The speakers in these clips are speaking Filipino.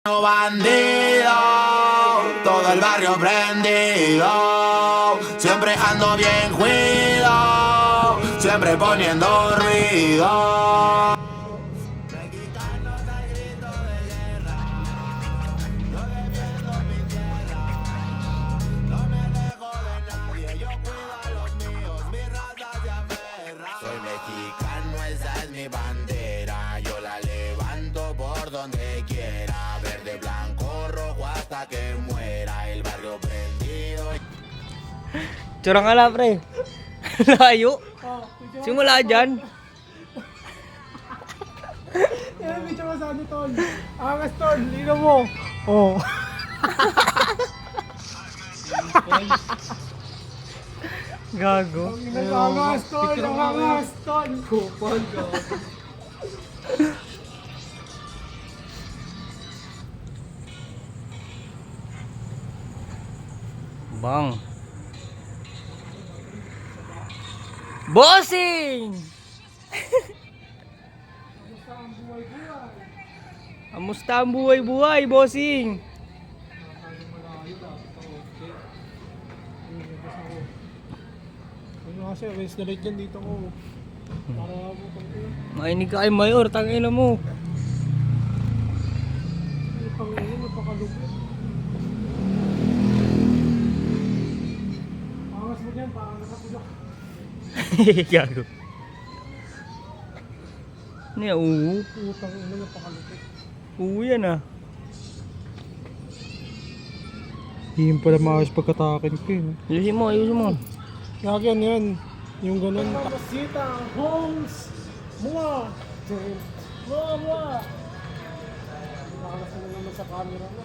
Bandido, todo el barrio prendido, siempre ando bien cuido, siempre poniendo ruido. Mexicanos al grito de guerra, yo defiendo mi tierra, no me dejo de nadie, yo cuido a los míos, mi raza se aferra. Soy mexicano, esa es mi bandera, yo la levanto por donde quiera. De blanco, rojo hasta que muera el barrio prendido. Tsura nga lang, pre. Layo. Simula dyan. Yan, medyo masano, Tol. Angas, Tol. Lino mo. Oh. Gago. Angas, Tol. Angas, Tol. Kupal, gago. Bang. Bossing! Kamusta ang buhay-buhay, bossing? Ano kasi, waste na dyan dito ko. Para mo pang Mainig ka kay Mayor, tangina mo. pang-ino, napakalupit. Angas mo dyan, parang nakapulok. Gago. Ano yan, uwu? Pang-ino, napakalupit. Uwu yan ah. Hindi mo pala maayos pagkatakin ko yun. Ayusin mo, ayusin mo. Kaya yan. Yung ganun. Masita, Holmes, Mua. Mua. Nakalas na naman sa camera mo.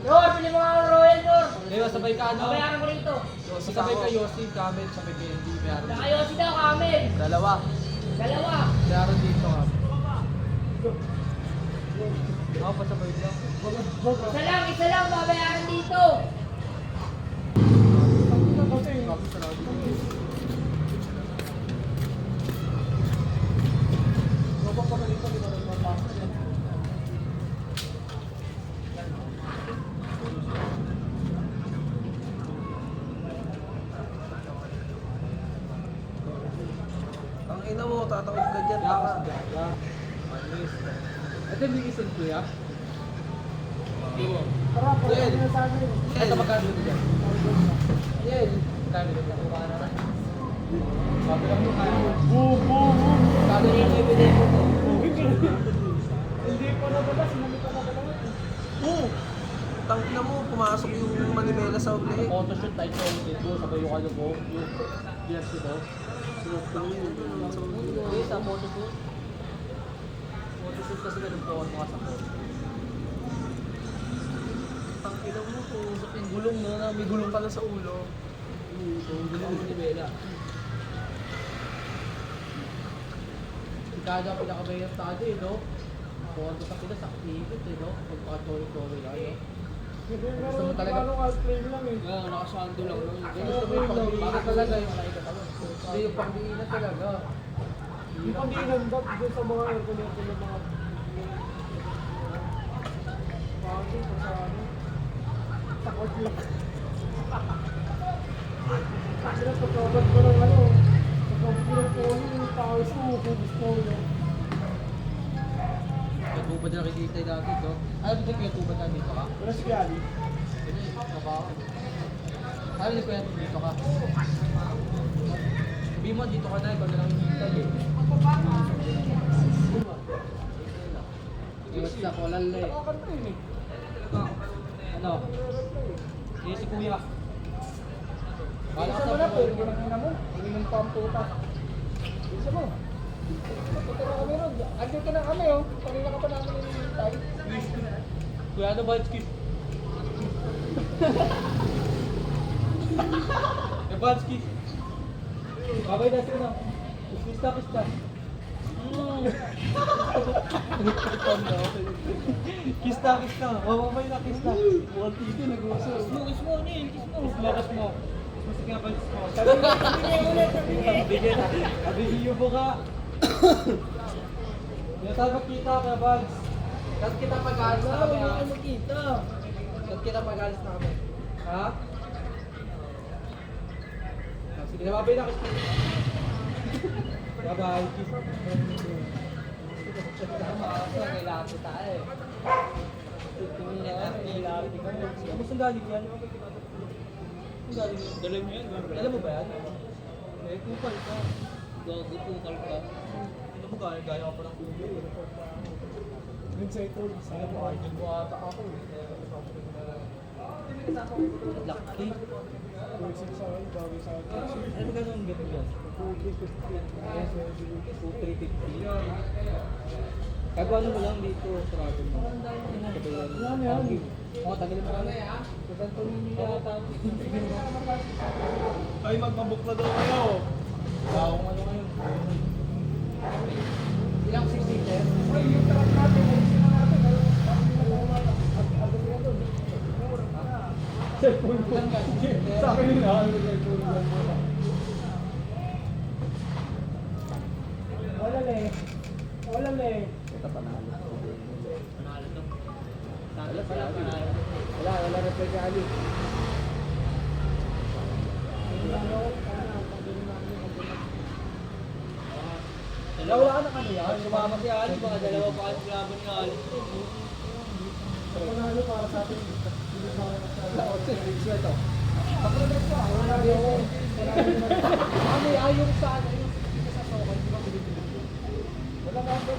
Lord, pili mo nga ang Royal Lord. Leo, sabay ka ano? Babayaran ko rito. Sabay ka Yossi, Kamen, sabay ka hindi meron. Saka Yossi daw, Kamel. Dalawa. Meron dito ka. Ako pa sabay lang. Isa lang, babayaran dito. Ang ina mo, tatawid ka dyan. Ito yung bigisan ko ya. Tara, pwede na sa amin. Ito magkano dito dyan? Yan. Dami dito. Sabi lang mo kaya mo. Kano rin yung ibigay mo to? Hindi pa nabalas, hindi pa nabalas. Tangk na mo, pumasok yung manibela sa uli. Photoshoot tayo sa dito, sabay yung ano po, yung jersey ko. Yung sa photoshoot. Photoshoot kasi ganun po ako sa po. Tangk na mo, pumasok yung gulong no, na may gulong pala sa ulo. So, yung gulong ni Bella. Kada pinakabayang tado eh, no? Kuhan ko sa Pinas, sa Clipit eh, no? Pagpaka-tory-tory lang, eh. Gusto mo talaga? Frame lang eh. Oo, nakasando lang. Gusto mo yung pang-diinan talaga, yung nakita ka mo. Hindi, yung pang-diinan talaga. Yung pag-iinan doon sa mga air conditioner ng mga... Bakit ko sa ano? Sa outlook. Kasi na pagkabat ko ng ano, pagkabat ko ng polo, yung tawis mo, hubos polo. May tubad na nakikita yung dati, no? Alam mo yung tubad na dito ka? Wala si Gary. Ano yung trabaho? Alam mo yung dito ka? Sabihin mo, dito ka na, ikaw na lang yung hintay eh. Iwas na, walang le. Nakakanta yun eh. Ano? Eh, si kuya. Bala Isa ka mo sa na, buhay. pwede mo na kina mo. Ininom pa ang puta. Isa mo. Pagkita na kami ron. Andito na kami oh. Kanina ka pa namin hinihintay. Kuya, ano ba? Excuse. Evanski. Babay na sila. Kista. Kista. Mamamay na kista. Mukhang titi nag-uso. Kiss mo. Kiss mo. Kiss mo. Sige, kiss mo. Sabi niya ulit, sabi niya. Abigyo mo ka. Yung tayo magkita ka, Bags. Kat kita pag-alis na kami, ha? Kat kita pag-alis na kami. Ha? Sige na, babay na kita. Bye-bye. Kailangan po tayo. Kamusta ang galing yan? Ang galing yan? Dala mo yan? Alam mo ba yan? Eh, kupal ka. Gago, kupal ka. Alam mo gaya ka pa ng kubo. Yun sa ito, sa Alam mo, arjun mo ata ako eh. Lucky. 2.6 sa akin, bago sa akin. Ano ba ganun gabi yan? 2,350. Kagawa mo lang dito sa radyo mo. Yan, yan. Oo, tagalin mo kami ha. Ay, magpabukla daw kayo. Wow, ano ngayon? Ilang 6 seater? Ay, yung truck natin, ayusin na natin. Cellphone ko. Sa akin yun ha. Wala na eh. Wala na eh. Panalo to. Wala reply kay Ali. Dalawa na kami yan. Sumama si Ali. Baka dalawa pa kasi laban ni Ali. Panalo para sa atin. Kami ayaw sa ano yung sa sokal. Wala na ako.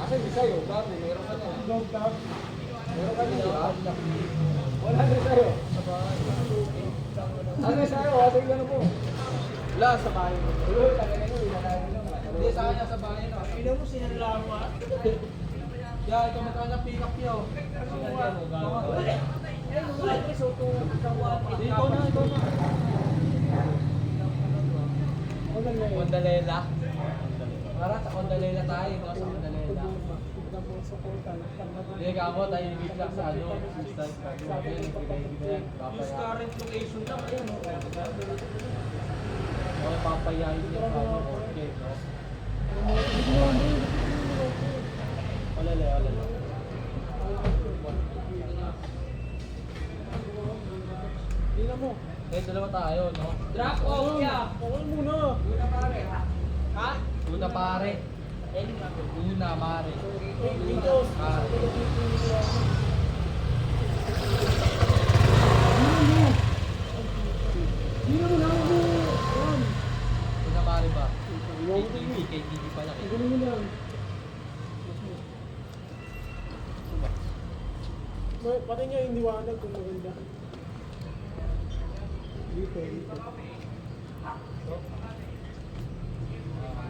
Asa yung sa'yo? Bago, meron ka na. Dog tag. Meron ka na. Wala na sa'yo. Ano na sa'yo? Asa yung gano'n po? Wala, sa bahay mo. Ulo, tagalan nyo. Inalayan nyo. Hindi, sa kanya sa bahay na. Ina mo, sinanlaan mo ah. Yan, ikaw magkano ng pick-up niyo. Sinanlaan mo, gano'n. Ikaw na, ikaw na. Wala na eh. Kondalela. Para sa Kondalela tayo, no? Sa Kondalela. Hindi ka ako, tayo ibig lang sa ano, assistance ka. Use current location lang, ayun. O, papayahin niya sa ano, okay, no? Olala, olala. Tingnan mo. Eh, dalawa tayo, no? Drop off niya. Bawal muna. Ha? Una pare. Una mare. Windows. Pare. Tingnan mo na ako. Yan. Una mare ba? Iwan ko yun. Kay Gigi pala. Ganun mo lang. Pati niya yung liwanag kung maganda. Dito, dito.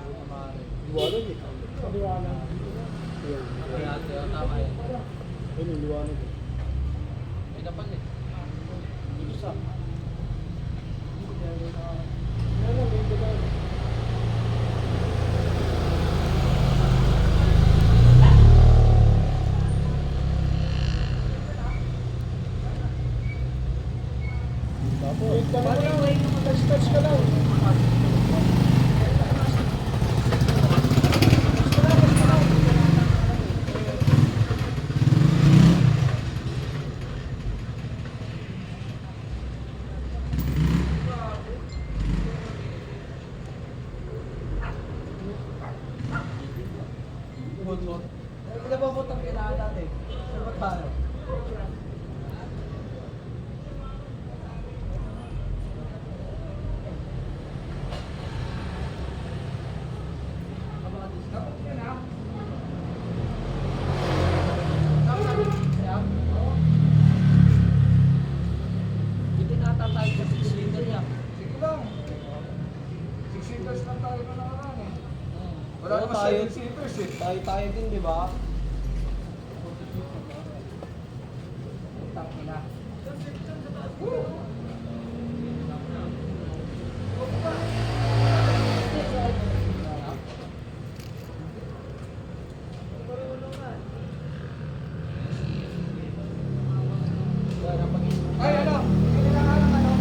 Una mare. Liwanag eh. Liwanag. Yan. Kaya, tama yan. Ayun yung liwanag eh. Pinapal eh. Dito sa. Yan lang, dito lang. Wait ka lang. Touch ka lang. Ilan ba po itong kailangan natin? Saan ba tayo? Dito nata tayo sa 6 liter niya. Sige lang. 6 seaters lang tayo na nakaraan eh. Wala Oo, naman tayo. 7 seaters eh. Tayo din, di ba? Ay, ano? Hindi na nga lang ano?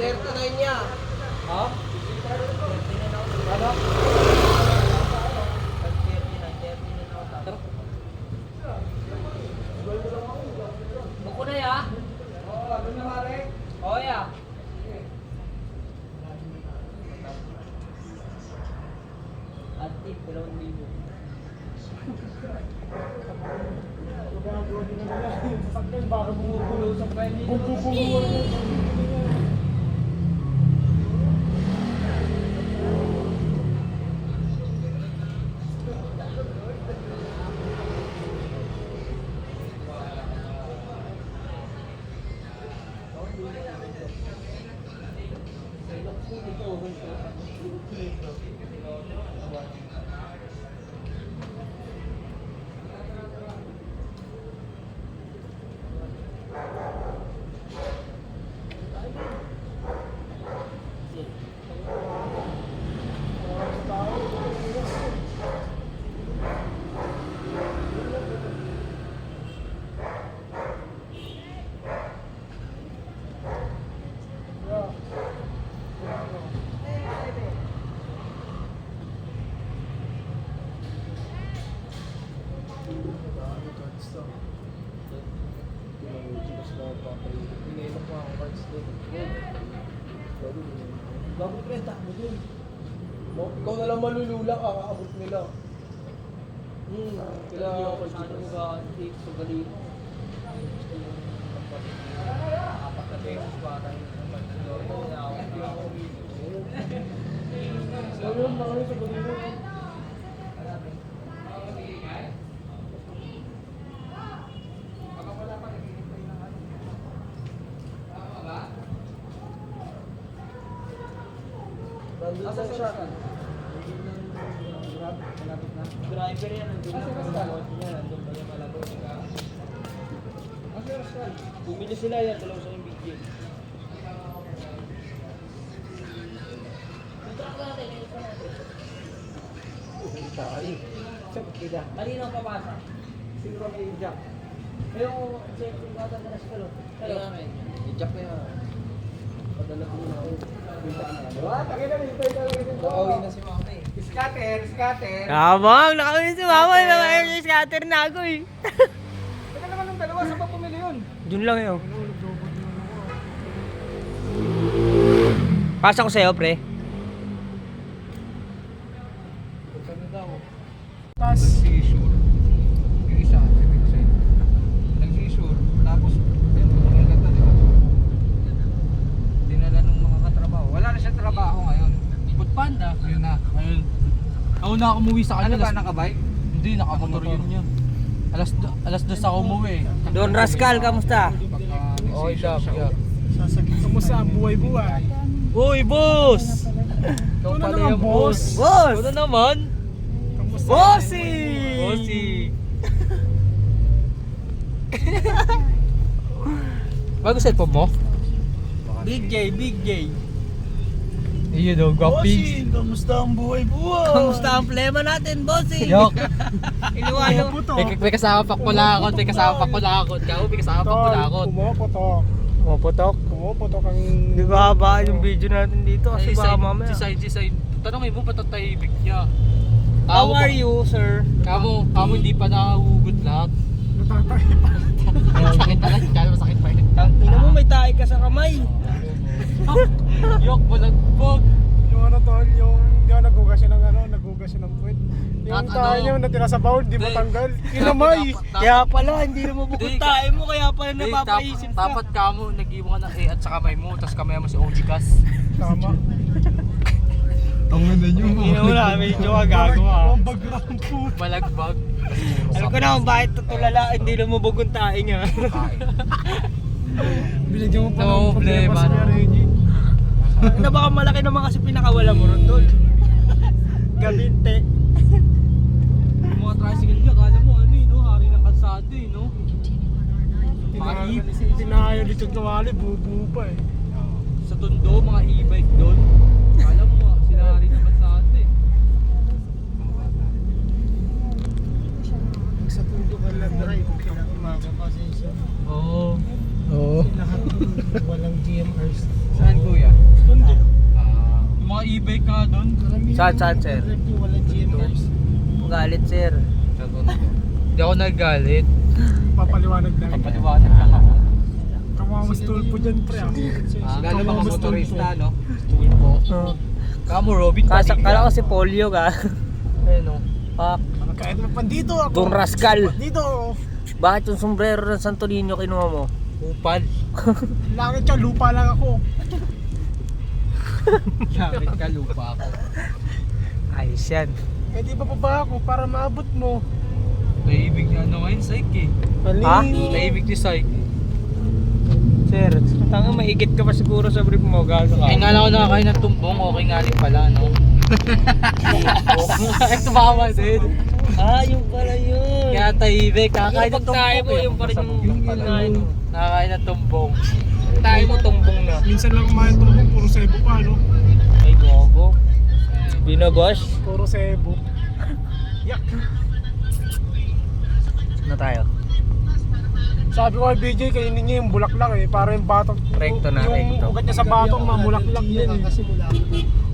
39 niya. Ha? Ano? Buko na ya? Oo, doon na pare. Oh ya. Ati, 2,000. Sasakyan, baka bumubulo sa pwede. Bumubulo. Bakit kaya takbo dun? Ikaw na lang malulula, kakaabot nila. Kailangan ako sa ano ba sa galing. Apat na beses ba tayo naman. Ayun, nakawin sa balino. Nandun sa siya. Driver yan, nandun lang sa malabot niya, nandun pa yung malabot. Bumili sila yan, dalawa sa yung big game. Kanina ang papasa? Siguro may jack. Pero, check yung bata na nasa kalo. Kalo namin. I-jack na yan. Padala ko na ako. Diba? Takin na, hintay ka lang ito. Nakauwi na si mama eh. Scatter, scatter. Kabang, nakawin si mama. May scatter na ako eh. Teka naman ng dalawa, saan ba pumili yun? Diyan lang yun. Pasa ko sa'yo, pre. Ano daw? Tapos, Nag-seashore. Yung isa, nag-seashore. Tapos, ayun, maganda diba? Dinala ng mga katrabaho. Wala na siya trabaho ngayon. Food Panda. Yun na. Ayun. Ako na umuwi sa Ano kanya. ba, nakabike? Hindi, nakamotor yun niya. Alas 2 ako umuwi. Don Rascal, kamusta? Okay, job. kamusta ang buhay-buhay? Uy, boss! Ikaw na naman, boss. Boss! Ano naman? Kamusta? Bossy! Bossy. Bago cellphone mo? Big J, Big J. Iyo daw, Bossy, kamusta ang buhay-buhay? Kamusta ang plema natin, bossy? Yok. Iniwalo. May kasama pa ko lakot, may kasama pa ko lakot. Kaya may kasama pa ko lakot. Pumuputok. Pumaputok. Pumuputok ang... Di ba haba yung video natin dito? Kasi baka mamaya. Si Sign. Tanongin mo, patatahimik niya. How are you, sir? Kamo hindi pa nahuhugot lahat. Natatay. Sakit na lang, kaya masakit pa yun. Ina mo, may tahi ka sa kamay. Yok, balagbog. Yung ano tol, yung di ba nagugas siya ng ano, nagugas siya ng puwet. Yung Ano? tayo niya natira sa bowl, di Hindi. matanggal. Kinamay! Kaya pala, hindi na mabukod Hindi, tahi mo. Kaya pala napapaisip ka. Dapat kamo, nag-iwan ka ng E at sa kamay mo, tapos kamay mo si OG Gas. Tama. Ang ganda niyo. Ina mo na, medyo gagawa. Ang background po. Balagbag. Alam ko na kung bakit tutulala, hindi na mabukod tahi niya. Binigyan mo pa No ng problema problema, sa no. Reggie. Na baka malaki naman kasi pinakawala mo ron, tol. Gabinte. Yung mga tricycle niya, kala mo ano no? Hari ng kalsada no? Tinayo dito nawali, bubu pa eh. Sa Tondo, mga e-bike doon. Kala mo, sila hari ng kalsada Sa tundo ka lang drive, pinakapasensya. Oo. Lahat walang GMRs. Saan kuya? Yung mga e-bike nga doon. Saan, sir? Walang GMS. Galit, sir. Hindi ako nagalit. Papaliwanag na. Papaliwanag lang ako. Kawawas tulpo dyan, pre. Lalo mga motorista, no? Tulpo. Kamo, Robin pa din Kala ko si Polio ka. Ayun, no? Pak. Kahit mapandito ako. Don Rascal. Dito. Bakit yung sombrero ng Santo Niño kinuha mo? Upal. Langit ka, lupa lang ako. Gamit ka, lupa ako. Ayos yan. Eh di ba baba ako para maabot mo? Naibig niya ano ngayon, Psyche eh. Ha? Naibig ni Psyche. Sir, tanga maigit ka pa siguro sa brief mo. Gago ka. Ay nga lang ako nakakain ng tumbong, okay nga rin pala, no? Ito baka din. Ah, yung pala yun. Kaya tahimik, kakain ng Pagkain mo, tumbong. yung pa rin yung kinain mo. Nakakain ng tumbong. Tayo mo tumbong na. Minsan lang kumain tulpo, puro sebo pa, no? Ay, gogo. Binabash. Puro sebo. Yak. Na tayo. Sabi ko kay BJ, kainin niya yung bulaklak eh. Para yung batong, Rekto na, yung rekto. ugat niya sa batong, mamulaklak yan eh.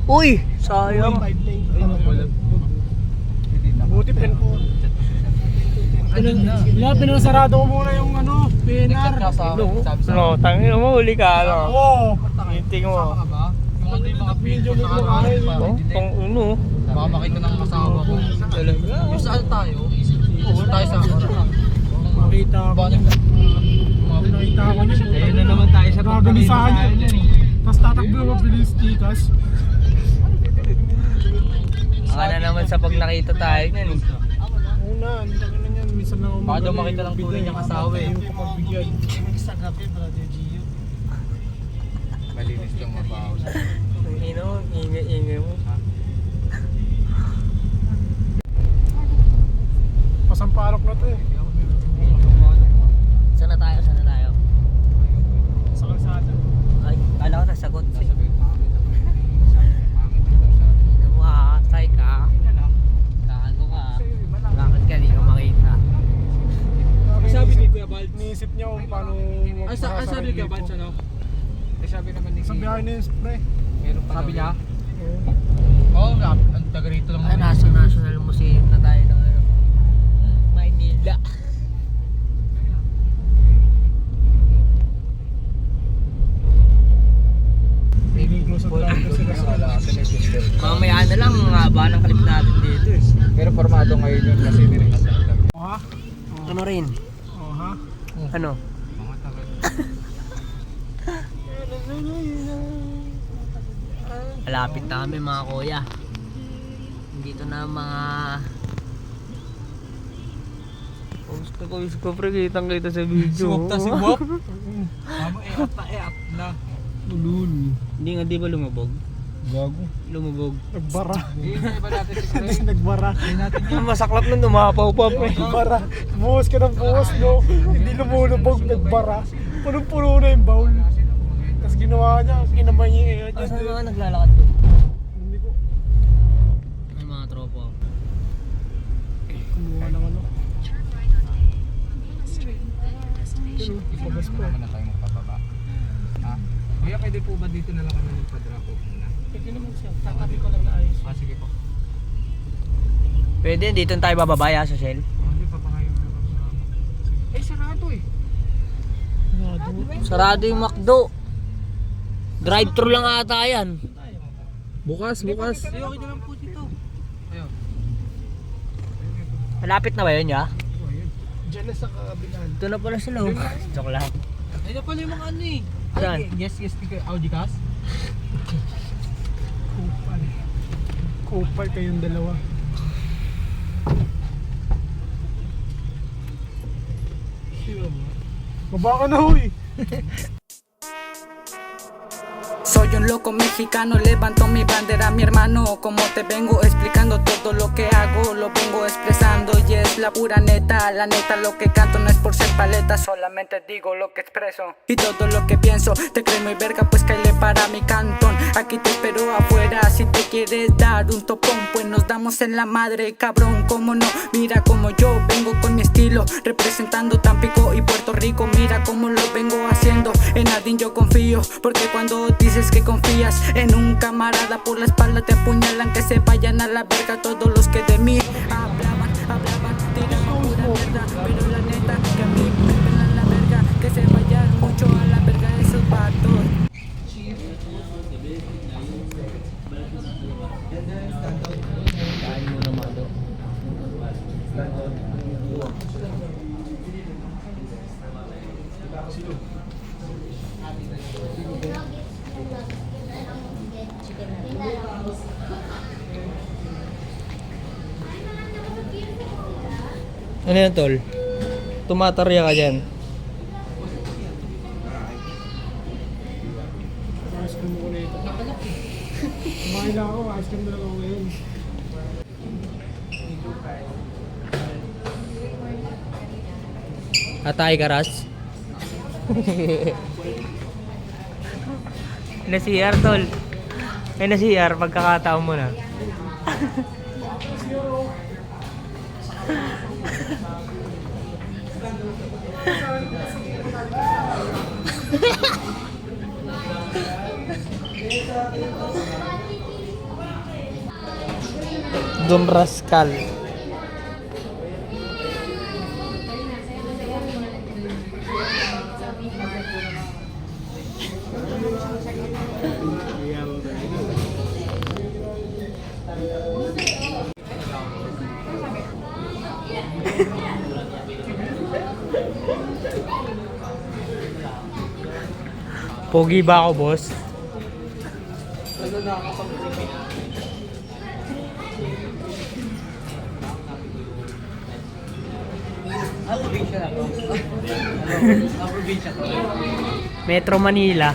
Uy! Sayang. Buti pin ko. Pinasarado ko muna yung ano, pinar. No, tangin mo, huli ka. Oo. Hinting mo. Yung ano yung mga Medyo picture may na kumain. Oh, tong uno. baka makita ng asawa ko. Talaga. Yung saan tayo? Tayo sa Makita ko. Nakita ko niya. Ayun na naman tayo sa Gagalisahan niya. Tapos tatakbo mo bilis tikas. Baka na naman sa pag nakita tayo niyan eh. Una, ang tagal na niyan. Minsan lang ako Baka daw makita ng tunay niyang asawa eh. Yung pagbigyan. Sa gabi, Brother Gio. Malinis yung mabaho. Ang ino, ingay mo. Pasampalok na to eh. Saan na tayo? Saan na tayo? Sa kalsada. Ay, kala ko nasagot. Wakasay ka. Kago ka. Lakad ka, di ka makita. Sabi ni Kuya Bal. Niisip niya kung paano Ay sabi ni Kuya Bal, ano? Ay sabi naman ni Sa biyahe na yung spray. Meron pa sabi niya? Oo, ang taga rito lang. Ay, nasa National Museum na tayo ng ano. Maynila. Close at lang kasi Mamaya na lang, ang haba ng clip natin dito eh. Pero formado ngayon yun kasi niringasan kami. ha? Ano rin? Oh ha? Ano? Mga taga. Malapit na kami mga kuya. Dito na mga... Gusto ko pre, kitang kita sa video. Sumok ta si Wop. Mama, e-up na. Ulul. Hindi nga, di ba lumabog? Gago. Lumabog. Nagbara. Iba natin si Chris. Kasi nagbara. Ang masaklap nun, umapaw pa pre. Nagbara. Buhos ka ng buhos, no? Hindi lumulubog, nagbara. Punong-puno na yung bowl. Tapos ginawa niya, kinamay niya eh. Asan mga naglalakad to? Hindi ko May mga tropa. kumuha ng ano. Ibabas po naman na tayo magpababa. Ha? Kuya, pwede po ba dito na lang kami magpa-drop off muna? Pwede naman siya. Tatabi ko lang na ayos. Ah, sige po. Pwede, dito tayo bababaya sa Shell. Hindi pa pa kayo. Eh, sarado eh. Sarado yung McDo. Drive-thru lang ata yan. Bukas. Okay na lang po dito. Ayun. Malapit na ba yun ya? Diyan na sa kabinan. Ito na pala sila. Joke lang. Ay, na pala yung mga ano eh. Saan? Yes, Audi cast. Kupal. Kupal kayong dalawa. Baba ka na huy. Soy un loco mexicano, levanto mi bandera, mi hermano. Como te vengo explicando, todo lo que hago lo vengo expresando. Y es la pura neta, la neta lo que canto no es por ser paleta, solamente digo lo que expreso. Y todo lo que pienso, te crees muy verga, pues caile para mi cantón. Aquí te espero afuera, si te quieres dar un topón, pues nos damos en la madre, cabrón, cómo no. Mira como yo vengo con mi estilo, representando Tampico y Puerto Rico. Mira cómo lo vengo haciendo, en Godín yo confío, porque cuando dices que confías en un camarada, por la espalda te apuñalan. Que se vayan a la verga todos los que de mí hablaban, tiraban pura mierda. Pero la neta que a mí me pelan la verga, que se vayan mucho a la verga esos vatos. Ano yan, tol? Tumatarya ka dyan. Ice cream ko na ito. Kumain lang ako, ice cream na lang ako ngayon. Atay ka, Ras? Na CR, tol. May na CR, pagkakataon mo na. Don Rascal. Pogi ba ako, boss? Metro Manila.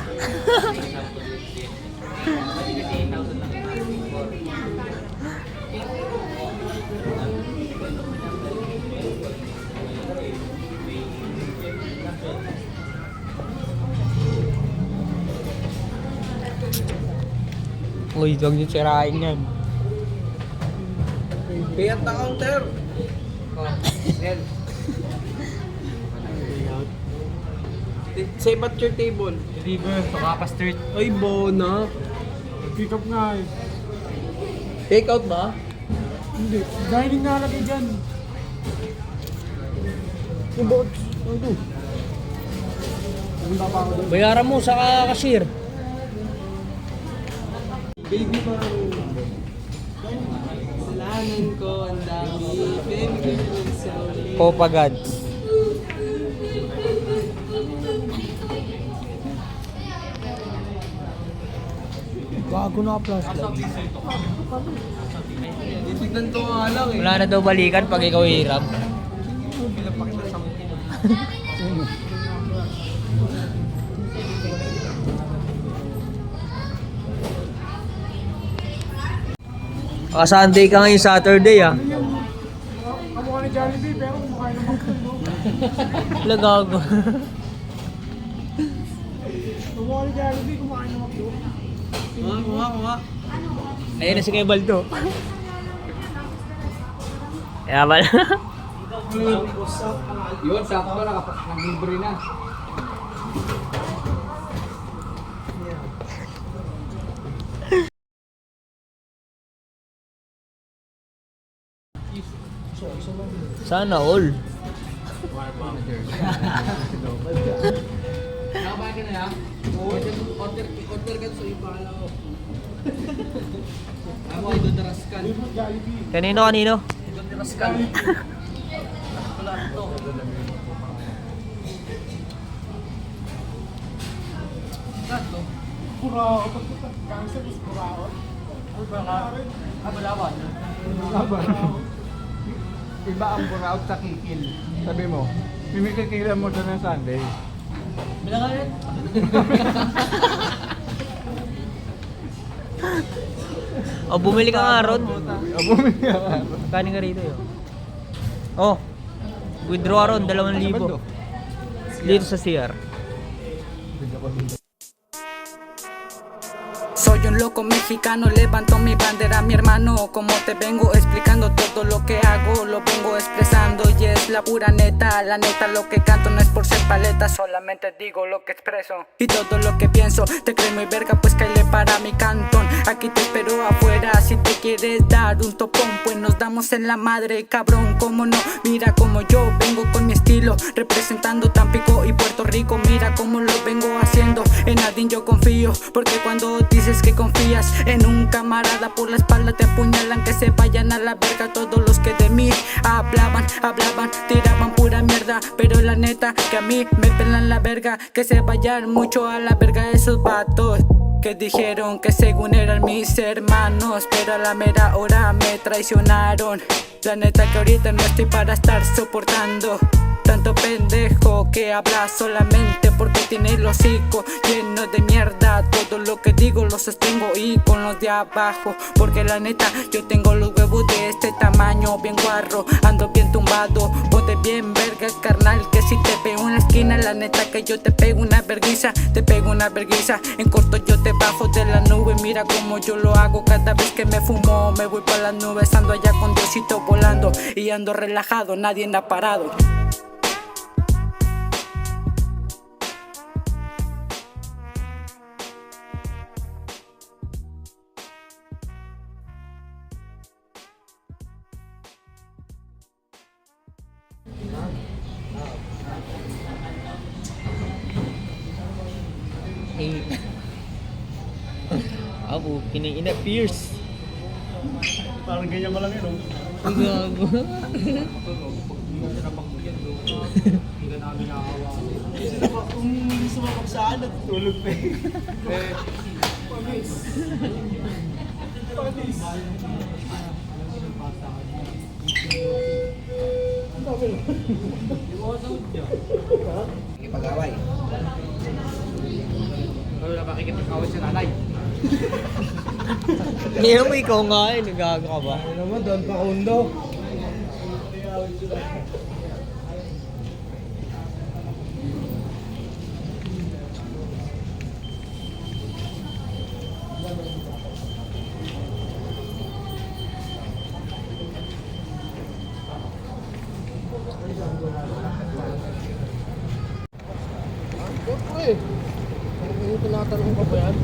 Uy, huwag niyo sirain yan. Pay at the counter. Save at your table. River, Pakapas Street. Ay, bona. Pick up nga eh. Take out ba? Hindi, dining nalagay dyan. Yung bakit? Ano to? Punta pa ako doon. Bayaran mo sa cashier. Baby parang kasalanan ko, ang dami. Baby ko yung sorry. Popa Gods. Bago na plus. Titignan ko nga lang eh. Wala na daw balikan pag ikaw hirap. Sunday ka ngayon, Saturday ah. Kamukha ni Jollibee pero kumakain ng McDo, no? Lagago. Kamukha ni Jollibee, kumakain ng McDo. Kuha. Ayun na si Kuya Baldo. Kaya ba? Yun, sakto na kapag nag-libre na. Sana all. Nakabahan ka na ya? Order ka sa ipala ko. Ako ay doon naraskan. Kanino? Doon naraskan. Wala ito. Ito. Purao. Gangster is purao. Abalawan. Iba ang buraot sa kikil. Sabi mo, mimikikilan mo doon ng Sunday. Bilangan. O, bumili ka nga ron. Bumili ka. Kanin ka rito yun. Oh, withdraw ron, 2,000. Dito sa CR. Soy Soy un loco mexicano, levanto mi bandera, mi hermano. Como te vengo explicando, todo lo que hago lo vengo expresando. Y es la pura neta, la neta lo que canto no es por ser paleta, solamente digo lo que expreso. Y todo lo que pienso, te crees muy verga, pues caile para mi cantón. Aquí te espero afuera, si te quieres dar un topón, pues nos damos en la madre, cabrón, cómo no. Mira como yo vengo con mi estilo, representando Tampico y Puerto Rico. Mira cómo lo vengo haciendo, en nadie yo confío, porque cuando dices que confías en un camarada, por la espalda te apuñalan. Que se vayan a la verga todos los que de mí hablaban, tiraban pura mierda, pero la neta que a mí me pelan la verga. Que se vayan mucho a la verga esos vatos que dijeron que según eran mis hermanos, pero a la mera hora me traicionaron. La neta que ahorita no estoy para estar soportando tanto pendejo que habla solamente porque tiene el hocico lleno de mierda. Todo lo que digo lo sostengo y con los de abajo, porque la neta yo tengo los huevos de este tamaño, bien guarro, ando bien tumbado. Ponte bien verga, carnal, que si te pego en la esquina, la neta que yo te pego una verguiza, te pego una verguiza. En corto yo te bajo de la nube, mira como yo lo hago cada vez que me fumo. Me voy para las nubes, ando allá con Diosito volando y ando relajado, nadie me ha parado. Ako, kiniina Pierce. Parang ganyan ka lang yun, oh. Ang gago. Kung sumabak sa alat, tulog pa eh. Panis. Panis. Ipag-away. Wala makikipag-away sa nanay. Hindi mo ikaw nga eh, nagago ka ba? Ano naman, doon pa kundo. Ano tinatanong ka ba yan?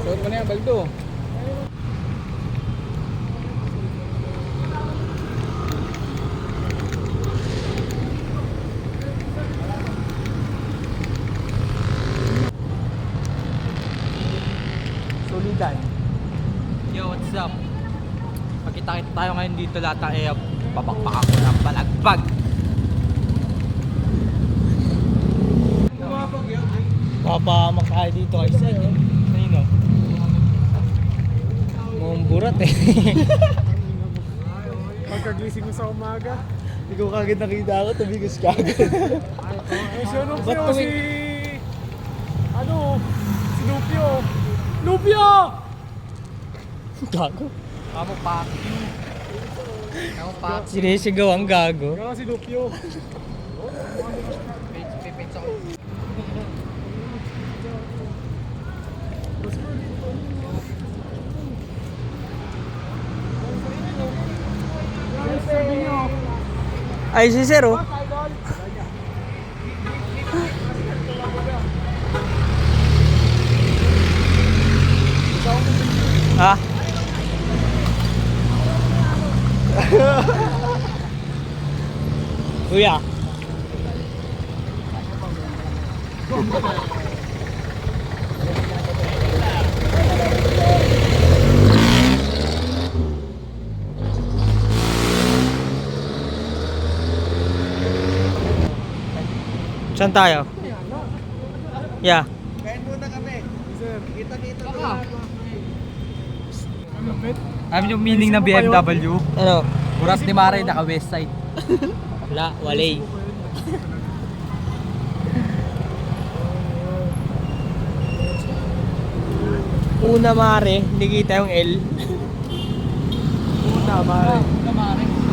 Suot mo na yan, baldo. Solidan. Yo, what's up? Pagkita-kita tayo ngayon dito lahat ng babakpak ako ng balagbag. Papamak tayo dito kay Sen. Ayun o. Mukhang burat eh. Pagkagising ko sa umaga. Ikaw kagad nakita ako, tumigos ka agad. Ay, si ano Ba't po, si... Ano? Si Lupio. Lupio! Gago. Kamu pak. Kamu pak. Sinisigaw ang gago. Kaya si Lupio. Ay, si Sir oh. Ha? Kuya. Saan tayo? Yeah. Kain muna kami. Kita-kita ka. Alam yung meaning ng BMW? Ano? Burat ni Mare, naka west side. Wala, walay. Una mare, hindi kita yung L. Puta, mare. Mare.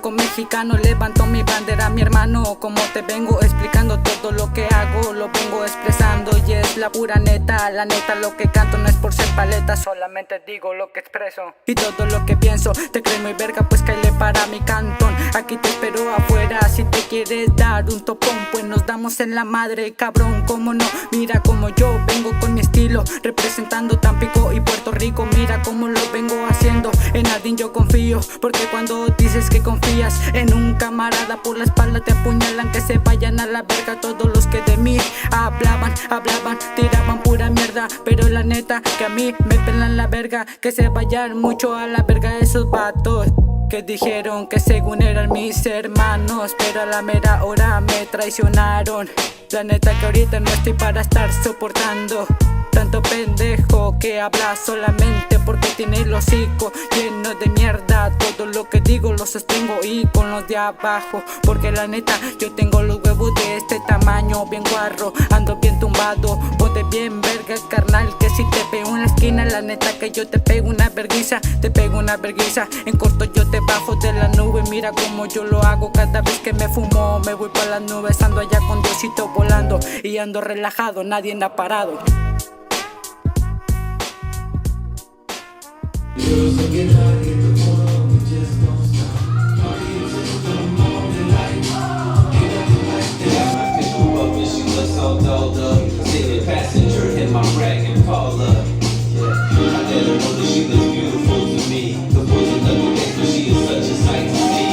loco mexicano, levanto mi bandera, mi hermano. Como te vengo explicando, todo lo que hago lo vengo expresando. Y es la pura neta, la neta lo que canto no es por ser paleta, solamente digo lo que expreso. Y todo lo que pienso, te crees muy verga, pues caile para mi cantón. Aquí te espero afuera, si te quieres dar un topón, pues nos damos en la madre, cabrón, cómo no. Mira como yo vengo con mi estilo, representando Tampico y Puerto Rico. Mira cómo lo vengo haciendo, en Ardín yo confío, porque cuando dices que confías en un camarada, por la espalda te apuñalan. Que se vayan a la verga todos los que de mí hablaban, tiraban pura mierda, pero la neta que a mí me pelan la verga. Que se vayan mucho a la verga esos vatos que dijeron que según eran mis hermanos, pero a la mera hora me traicionaron. La neta que ahorita no estoy para estar soportando tanto pendejo que habla solamente porque tiene el hocico lleno de mierda. Todo lo que digo lo sostengo y con los de abajo, porque la neta yo tengo los huevos de este tamaño, bien guarro, ando bien tumbado. Ponte bien verga, carnal, que si te pego en la esquina, la neta que yo te pego una verguiza, te pego una verguiza. En corto yo te bajo de la nube, mira como yo lo hago cada vez que me fumo. Me voy para las nubes, ando allá con Diosito volando y ando relajado, nadie me ha parado. Passenger in my rag and Paula. Yeah, I let her know that she looks beautiful to me. The world's another day, but she is such a sight to see.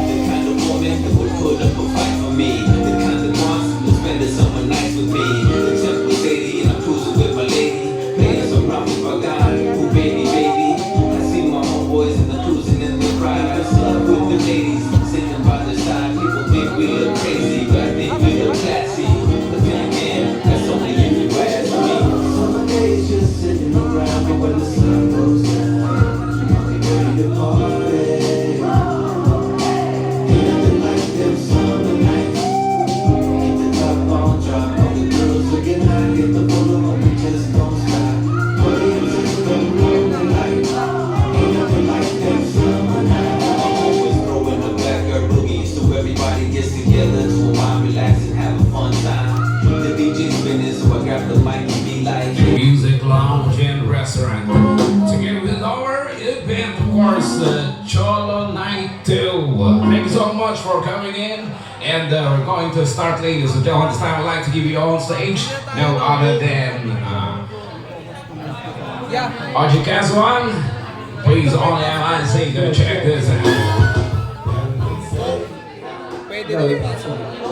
The kind of woman that would put up a fight for me. The kind that wants to spend the summer nights with me. The temple lady, and I'm cruising with my lady. Playing some promise by God, who baby, baby. I see my homeboys in the cruising in the ride. With the ladies sitting by the side. People think we look crazy, but I think we look classy. But then again, that's only if you ask me. Summer days just sitting around, but when the sun goes down, we ready to party. Ain't nothing like them summer nights. Keep the top on drop, all the girls looking high, get the pull on, we just don't stop. Party until the morning light. Ain't nothing like them summer nights. I'm always throwing the backyard boogie, so everybody gets together to unwind, relax, and have a fun time. The DJ spinning, so I grab the mic and be like, Music Lounge and Restaurant. Together with our event, of course, Cholo Night 2. Thank you so much for coming in. And we're going to start, ladies and gentlemen. This time I'd like to give you on stage no other than Audrey Caswan. Please on MIC, go check this out. Pwede na ipasok.